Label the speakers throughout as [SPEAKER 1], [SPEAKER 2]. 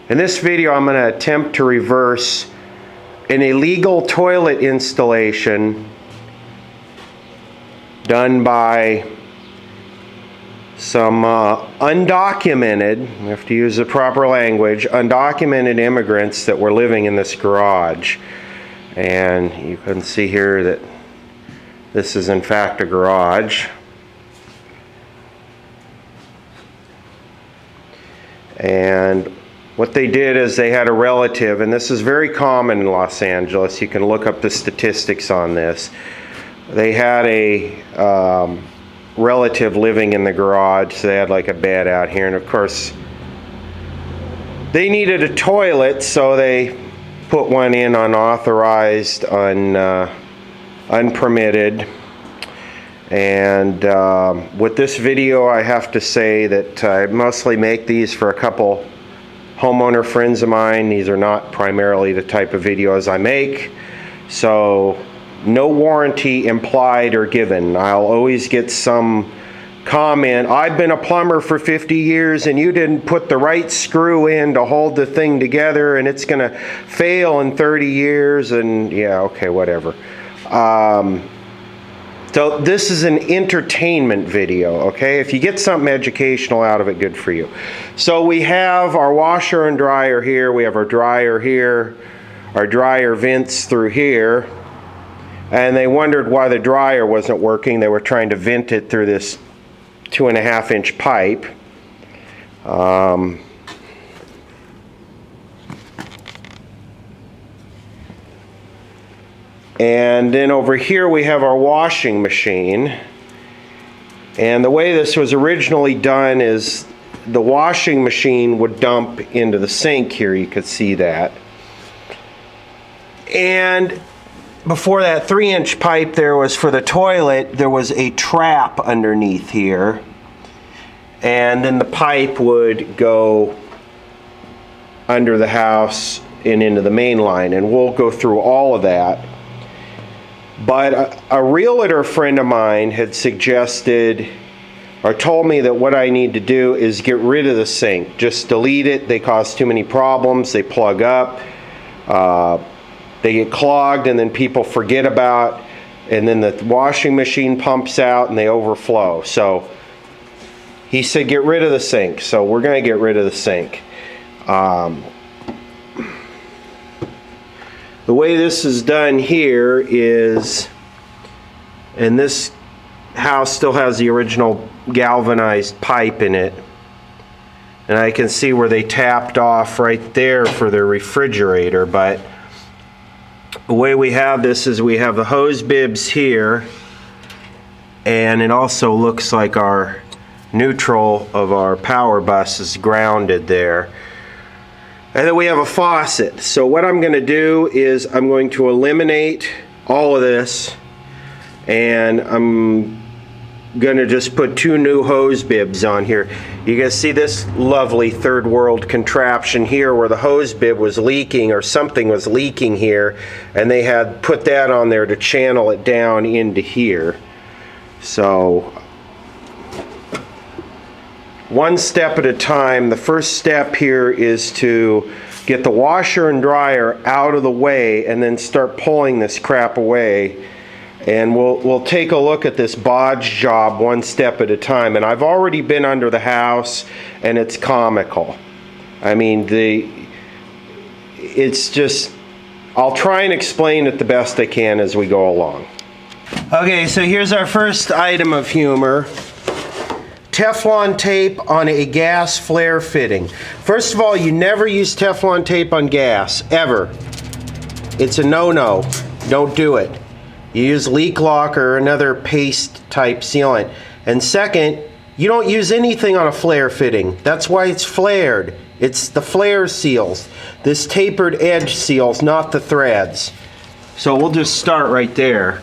[SPEAKER 1] In this video, I'm going to attempt to reverse an illegal toilet installation done by some undocumented, we have to use the proper language, undocumented immigrants that were living in this garage. And you can see here that this is in fact a garage. And what they did is they had a relative, and this is very common in Los Angeles. You can look up the statistics on this. They had a relative living in the garage, so they had like a bed out here, and of course they needed a toilet, so they put one in unauthorized, unpermitted. And with this video, I have to say that I mostly make these for a couple homeowner friends of mine. These are not primarily the type of videos I make, so no warranty implied or given. I'll always get some comment, I've been a plumber for 50 years and you didn't put the right screw in to hold the thing together and it's gonna fail in 30 years, and yeah, okay, whatever. So this is an entertainment video, okay? If you get something educational out of it, good for you. So we have our washer and dryer here, we have our dryer here, our dryer vents through here, and they wondered why the dryer wasn't working. They were trying to vent it through this 2.5-inch pipe. And then over here we have our washing machine. And the way this was originally done is the washing machine would dump into the sink here. You could see that. And before that 3-inch pipe there was for the toilet, there was a trap underneath here. And then the pipe would go under the house and into the main line. And we'll go through all of that. But a realtor friend of mine had suggested or told me that what I need to do is get rid of the sink. Just delete it. They cause too many problems. They plug up. They get clogged, and then people forget about, and then the washing machine pumps out and they overflow. So he said get rid of the sink. So we're going to get rid of the sink. The way this is done here is, and this house still has the original galvanized pipe in it, and I can see where they tapped off right there for the refrigerator. But the way we have this is we have the hose bibs here, and it also looks like our neutral of our power bus is grounded there. And then we have a faucet. So what I'm going to do is I'm going to eliminate all of this, and I'm going to just put 2 new hose bibs on here. You can see this lovely third world contraption here where the hose bib was leaking, or something was leaking here, and they had put that on there to channel it down into here. So one step at a time. The first step here is to get the washer and dryer out of the way and then start pulling this crap away. And we'll take a look at this bodge job one step at a time. And I've already been under the house, and it's comical. I mean, it's just, I'll try and explain it the best I can as we go along. Okay, so here's our first item of humor. Teflon tape on a gas flare fitting. First of all, you never use Teflon tape on gas, ever. It's a no-no. Don't do it. You use leak lock or another paste type sealant. And second, you don't use anything on a flare fitting. That's why it's flared. It's the flare seals. This tapered edge seals, not the threads. So we'll just start right there.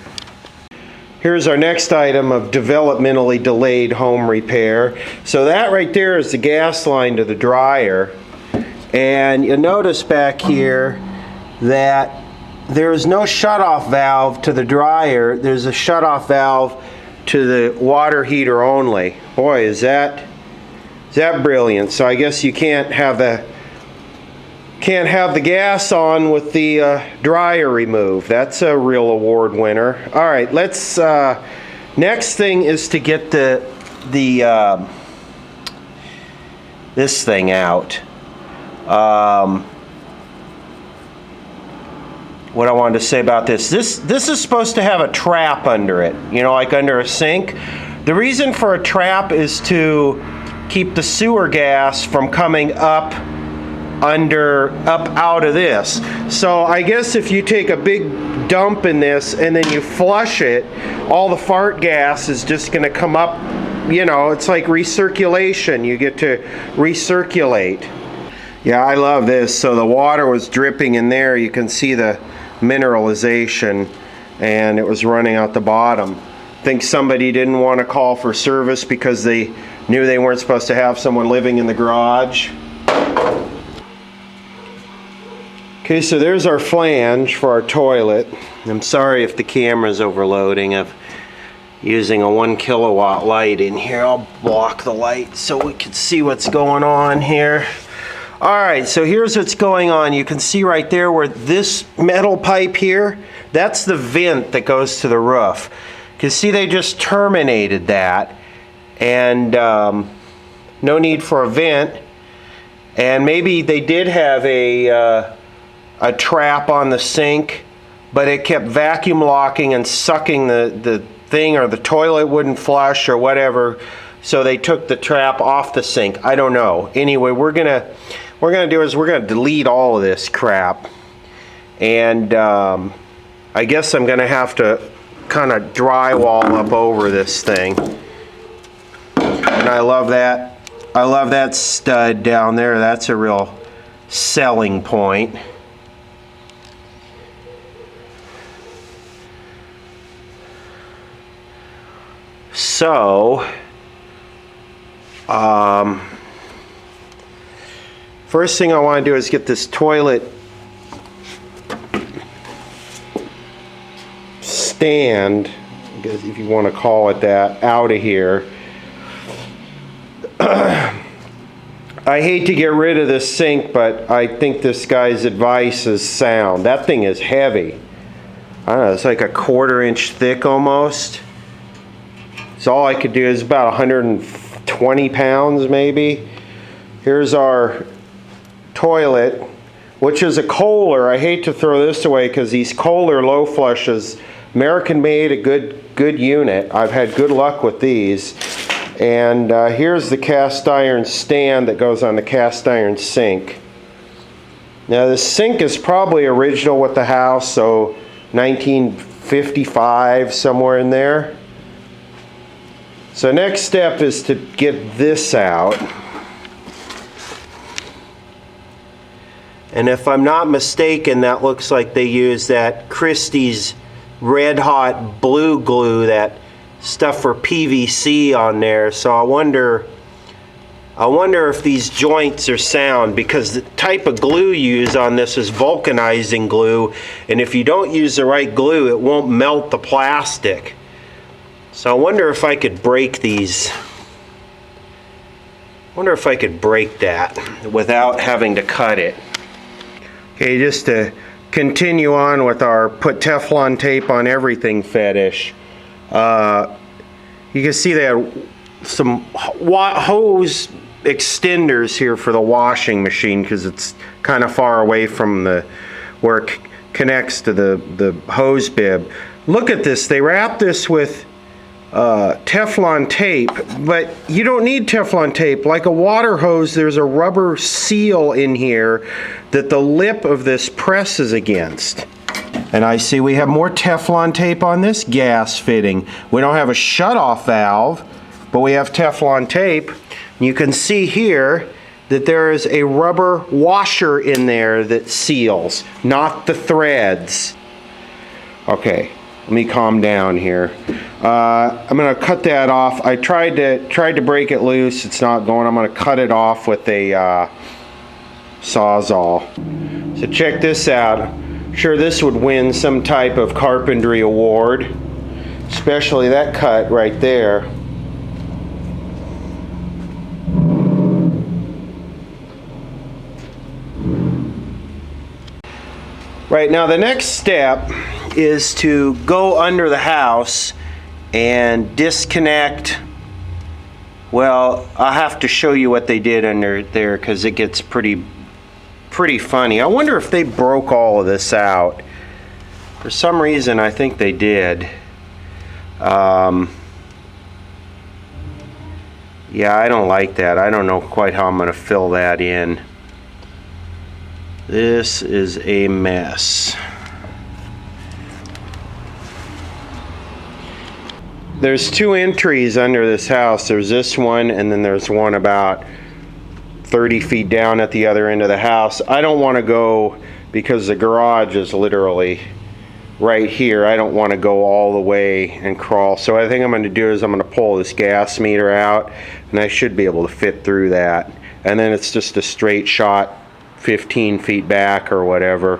[SPEAKER 1] Here's our next item of developmentally delayed home repair. So that right there is the gas line to the dryer. And you'll notice back here that there is no shutoff valve to the dryer. There's a shutoff valve to the water heater only. Boy, is that brilliant. So I guess you can't have Can't have the gas on with the dryer removed. That's a real award winner. All right, let's, next thing is to get this thing out. What I wanted to say about this is supposed to have a trap under it, you know, like under a sink. The reason for a trap is to keep the sewer gas from coming up out of this. So I guess if you take a big dump in this and then you flush it, all the fart gas is just going to come up, you know, it's like recirculation. You get to recirculate. Yeah, I love this. So the water was dripping in there. You can see the mineralization, and it was running out the bottom. I think somebody didn't want to call for service because they knew they weren't supposed to have someone living in the garage. Okay, so there's our flange for our toilet. I'm sorry if the camera's overloading. I'm using a 1 kilowatt light in here. I'll block the light so we can see what's going on here. All right, so here's what's going on. You can see right there where this metal pipe here, that's the vent that goes to the roof. You can see they just terminated that, and no need for a vent. And maybe they did have a trap on the sink, but it kept vacuum locking and sucking the thing, or the toilet wouldn't flush or whatever, so they took the trap off the sink. I don't know. Anyway, we're gonna delete all of this crap, and I guess I'm gonna have to kind of drywall up over this thing. And I love that stud down there. That's a real selling point. So, first thing I want to do is get this toilet stand, I guess if you want to call it that, out of here. I hate to get rid of this sink, but I think this guy's advice is sound. That thing is heavy. I don't know, it's like a 1/4 inch thick almost. So all I could do is about 120 pounds maybe. Here's our toilet, which is a Kohler. I hate to throw this away because these Kohler low flushes, American made, a good unit. I've had good luck with these. And here's the cast iron stand that goes on the cast iron sink. Now the sink is probably original with the house, so 1955, somewhere in there. So next step is to get this out. And if I'm not mistaken, that looks like they use that Christie's Red Hot Blue Glue, that stuff for PVC on there. So I wonder if these joints are sound, because the type of glue used on this is vulcanizing glue, and if you don't use the right glue, it won't melt the plastic. So I wonder if I could break these. I wonder if I could break that without having to cut it. Okay, just to continue on with our put Teflon tape on everything fetish. You can see they have some hose extenders here for the washing machine because it's kind of far away from where it connects to the hose bib. Look at this. They wrap this with Teflon tape, but you don't need Teflon tape. Like a water hose, there's a rubber seal in here that the lip of this presses against. And I see we have more Teflon tape on this gas fitting. We don't have a shutoff valve, but we have Teflon tape. You can see here that there is a rubber washer in there that seals, not the threads. Okay, let me calm down here. I'm gonna cut that off. I tried to break it loose. It's not going. I'm gonna cut it off with a Sawzall. So check this out. I'm sure this would win some type of carpentry award, especially that cut right there. Right, now the next step is to go under the house and disconnect. Well, I'll have to show you what they did under there because it gets pretty funny. I wonder if they broke all of this out. For some reason, I think they did. Yeah, I don't like that. I don't know quite how I'm going to fill that in. This is a mess. There's two entries under this house. There's this one, and then there's one about 30 feet down at the other end of the house. I don't want to go, because the garage is literally right here. I don't want to go all the way and crawl. So I think I'm going to do is I'm going to pull this gas meter out, and I should be able to fit through that. And then it's just a straight shot 15 feet back or whatever,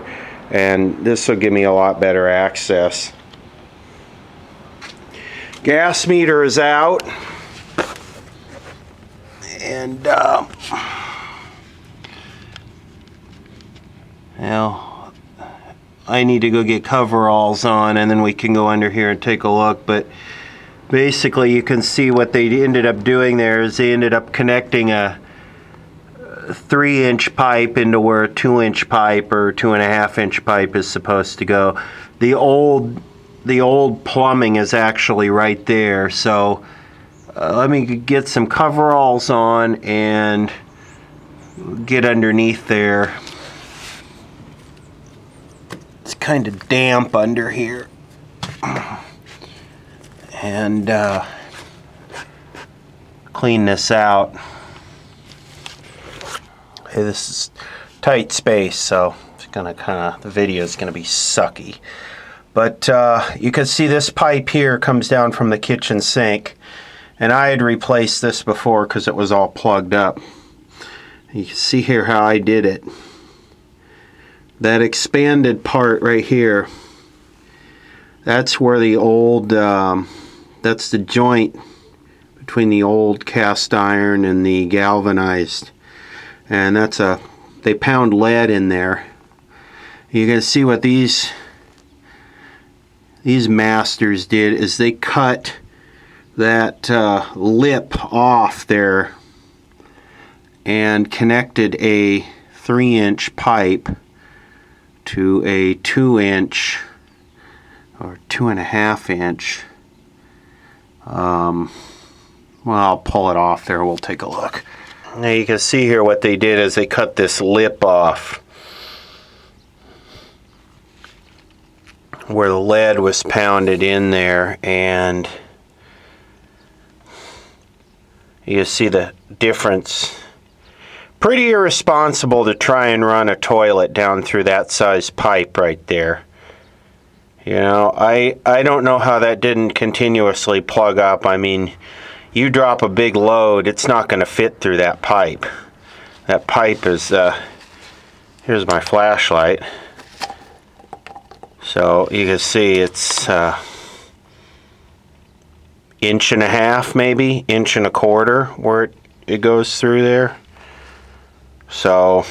[SPEAKER 1] and this will give me a lot better access. Gas meter is out, and well, I need to go get coveralls on, and then we can go under here and take a look. But basically, you can see what they ended up doing there is they ended up connecting a 3-inch pipe into where a 2-inch pipe or 2.5-inch pipe is supposed to go. The old plumbing is actually right there. So let me get some coveralls on and get underneath there. It's kind of damp under here, and clean this out. Hey, this is tight space, so it's gonna the video is gonna be sucky. But you can see this pipe here comes down from the kitchen sink, and I had replaced this before because it was all plugged up. You can see here how I did it. That expanded part right here, that's where the old, that's the joint between the old cast iron and the galvanized. And that's they pound lead in there. You can see what these masters did is they cut that lip off there and connected a 3-inch pipe to a 2-inch or 2.5-inch. Well, I'll pull it off there. We'll take a look. Now you can see here what they did is they cut this lip off where the lead was pounded in there, and you see the difference. Pretty irresponsible to try and run a toilet down through that size pipe right there. You know, I don't know how that didn't continuously plug up. I mean, you drop a big load, it's not going to fit through that pipe. That pipe is, here's my flashlight. So you can see it's 1.5 inches maybe, 1.25 inches where it goes through there. So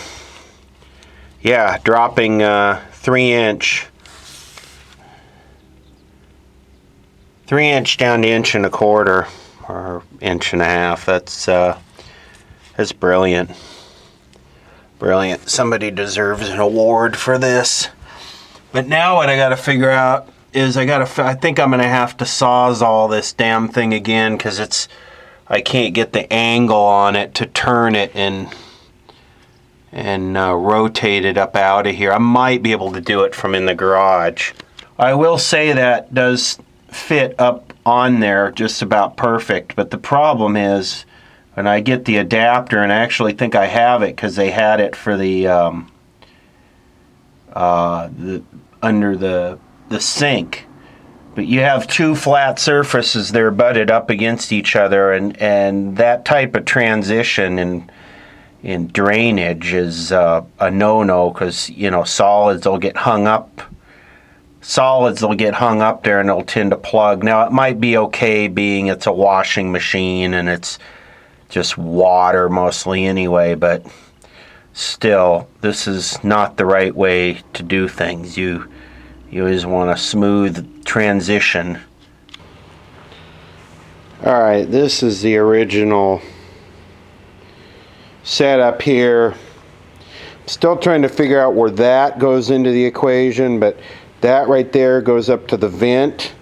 [SPEAKER 1] yeah, dropping 3-inch down to 1.25 inches or 1.5 inches. That's brilliant. Brilliant. Somebody deserves an award for this. But now what I got to figure out is I think I'm going to have to sawzall this damn thing again, because I can't get the angle on it to turn it and rotate it up out of here. I might be able to do it from in the garage. I will say that does fit up on there just about perfect, but the problem is when I get the adapter, and I actually think I have it because they had it for the under the sink, but you have two flat surfaces there butted up against each other, and that type of transition in drainage is a no-no, because you know solids will get hung up there and it'll tend to plug. Now it might be okay being it's a washing machine and it's just water mostly anyway, but Still, this is not the right way to do things. You always want a smooth transition. All right, this is the original setup here. Still trying to figure out where that goes into the equation, but that right there goes up to the vent,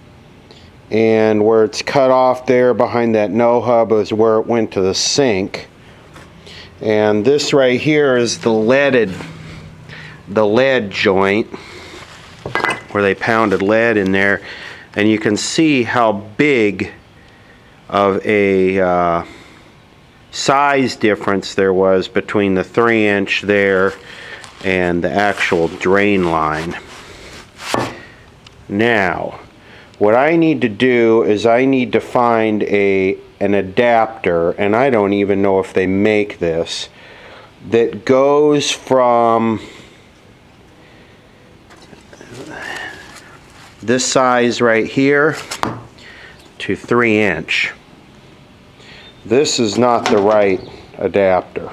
[SPEAKER 1] and where it's cut off there behind that no hub is where it went to the sink. And this right here is the lead joint where they pounded lead in there, and you can see how big of a size difference there was between the 3-inch there and the actual drain line. Now, what I need to do is I need to find an adapter, and I don't even know if they make this, that goes from this size right here to 3-inch. This is not the right adapter.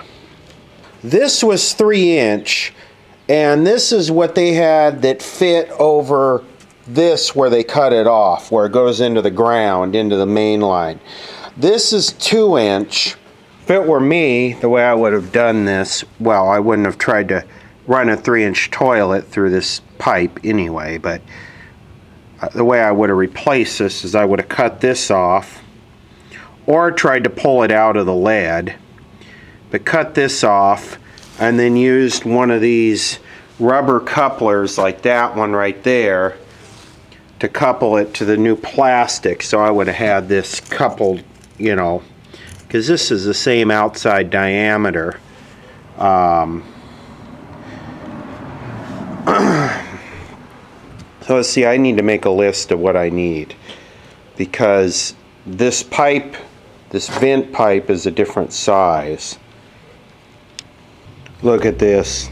[SPEAKER 1] This was 3-inch, and this is what they had that fit over this where they cut it off, where it goes into the ground, into the main line. This is 2-inch. If it were me, the way I would have done this, well, I wouldn't have tried to run a 3-inch toilet through this pipe anyway, but the way I would have replaced this is I would have cut this off, or tried to pull it out of the lead, but cut this off and then used one of these rubber couplers like that one right there to couple it to the new plastic. So I would have had this coupled, you know, because this is the same outside diameter. So let's see, I need to make a list of what I need, because this pipe, this vent pipe, is a different size. Look at this.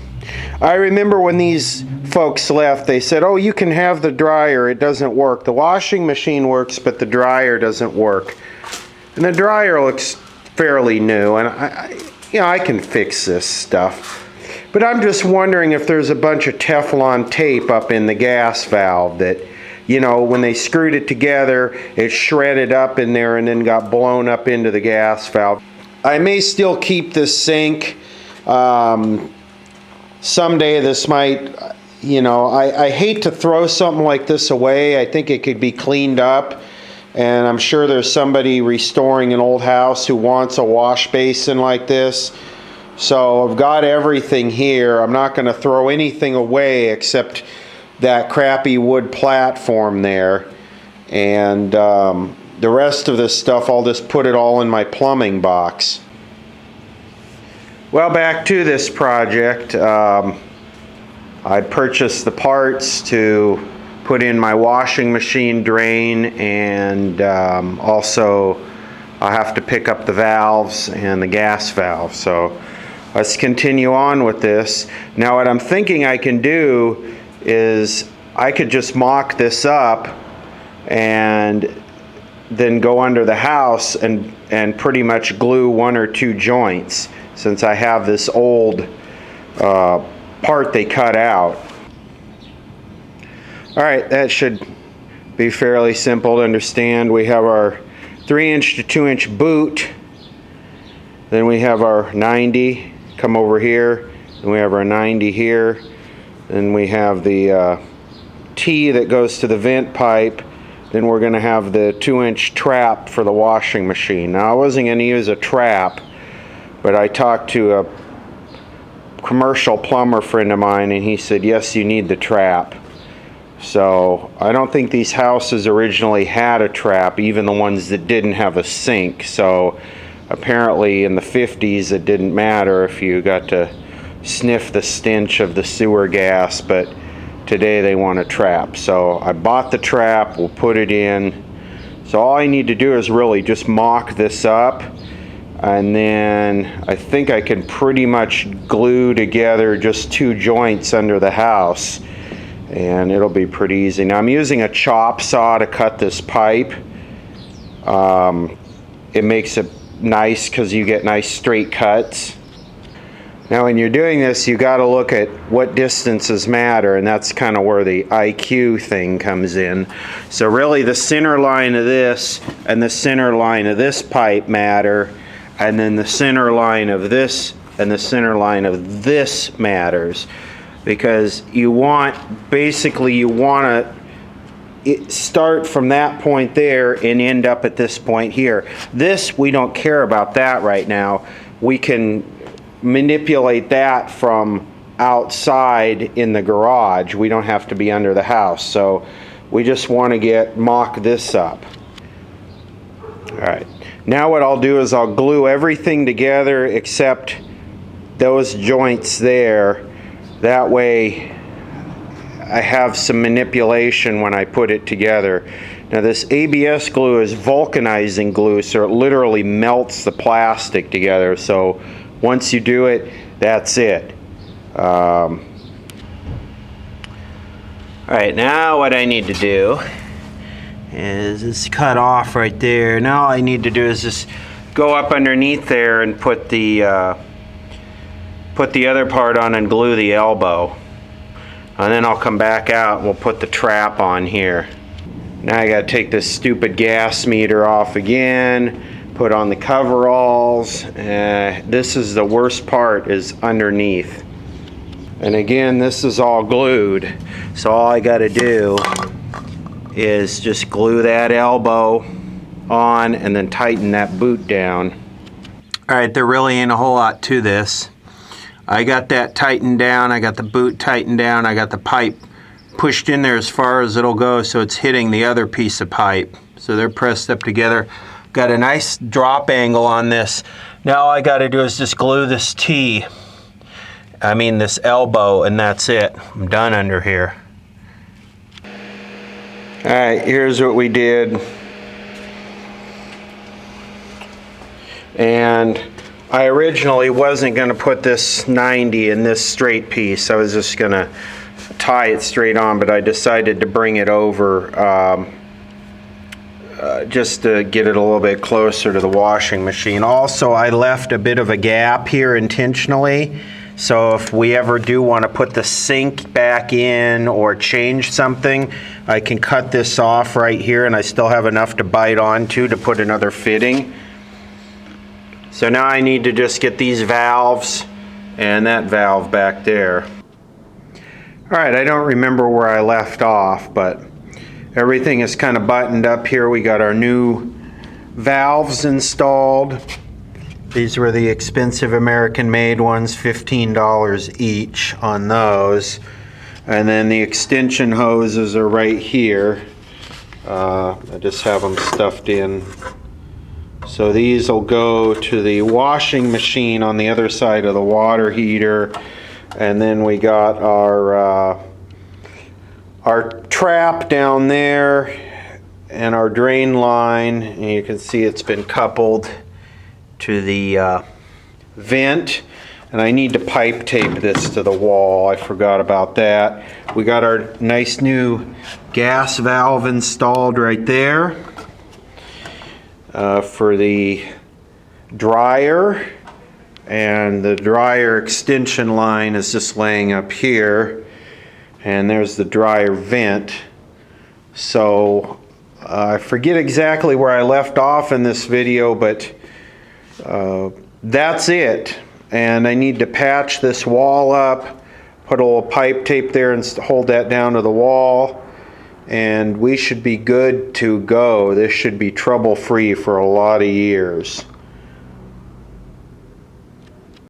[SPEAKER 1] I remember when these folks left, they said, oh, you can have the dryer, it doesn't work. The washing machine works, but the dryer doesn't work. And the dryer looks fairly new, and I can fix this stuff. But I'm just wondering if there's a bunch of Teflon tape up in the gas valve that, you know, when they screwed it together, it shredded up in there and then got blown up into the gas valve. I may still keep this sink. Someday this might, you know, I hate to throw something like this away. I think it could be cleaned up, and I'm sure there's somebody restoring an old house who wants a wash basin like this. So I've got everything here. I'm not going to throw anything away except that crappy wood platform there, and the rest of this stuff I'll just put it all in my plumbing box. Well, back to this project. I purchased the parts to put in my washing machine drain, and also I have to pick up the valves and the gas valve. So let's continue on with this. Now what I'm thinking I can do is I could just mock this up and then go under the house and pretty much glue 1 or 2 joints, since I have this old part they cut out. Alright, that should be fairly simple to understand. We have our 3-inch to 2-inch boot, then we have our 90 come over here, and we have our 90 here, then we have the T that goes to the vent pipe, then we're going to have the 2-inch trap for the washing machine. Now I wasn't going to use a trap, but I talked to a commercial plumber friend of mine, and he said yes, you need the trap. So I don't think these houses originally had a trap, even the ones that didn't have a sink. So apparently in the 50s it didn't matter if you got to sniff the stench of the sewer gas, but today they want a trap. So I bought the trap, we'll put it in. So all I need to do is really just mock this up, and then I think I can pretty much glue together just 2 joints under the house, and it'll be pretty easy. Now I'm using a chop saw to cut this pipe. It makes it nice because you get nice straight cuts. Now when you're doing this, you got to look at what distances matter, and that's kind of where the IQ thing comes in. So really the center line of this and the center line of this pipe matter, and then the center line of this and the center line of this matters, because you want, basically you want to start from that point there and end up at this point here. This, we don't care about that right now. We can manipulate that from outside in the garage. We don't have to be under the house. So we just want to mock this up. All right. Now what I'll do is I'll glue everything together except those joints there. That way I have some manipulation when I put it together. Now this ABS glue is vulcanizing glue, so it literally melts the plastic together. So once you do it, that's it. All right, now what I need to do is it's cut off right there. Now all I need to do is just go up underneath there and put the other part on and glue the elbow. And then I'll come back out and we'll put the trap on here. Now I gotta take this stupid gas meter off again, put on the coveralls. This is the worst part, is underneath. And again, this is all glued. So all I gotta do is just glue that elbow on and then tighten that boot down. All right, there really ain't a whole lot to this. I got that tightened down, I got the boot tightened down, I got the pipe pushed in there as far as it'll go so it's hitting the other piece of pipe. So they're pressed up together. Got a nice drop angle on this. Now all I got to do is just glue this this elbow, and that's it. I'm done under here. All right, here's what we did. And I originally wasn't going to put this 90 in this straight piece. I was just going to tie it straight on, but I decided to bring it over just to get it a little bit closer to the washing machine. Also, I left a bit of a gap here intentionally, so if we ever do want to put the sink back in or change something, I can cut this off right here and I still have enough to bite onto to put another fitting. So now I need to just get these valves and that valve back there. All right, I don't remember where I left off, but everything is kind of buttoned up here. We got our new valves installed. These were the expensive American-made ones, $15 each on those. And then the extension hoses are right here. I just have them stuffed in. So these will go to the washing machine on the other side of the water heater. And then we got our trap down there and our drain line, and you can see it's been coupled to the vent, and I need to pipe tape this to the wall. I forgot about that. We got our nice new gas valve installed right there for the dryer, and the dryer extension line is just laying up here, and there's the dryer vent. So I forget exactly where I left off in this video, but that's it. And I need to patch this wall up, put a little pipe tape there and hold that down to the wall, and we should be good to go. This should be trouble-free for a lot of years.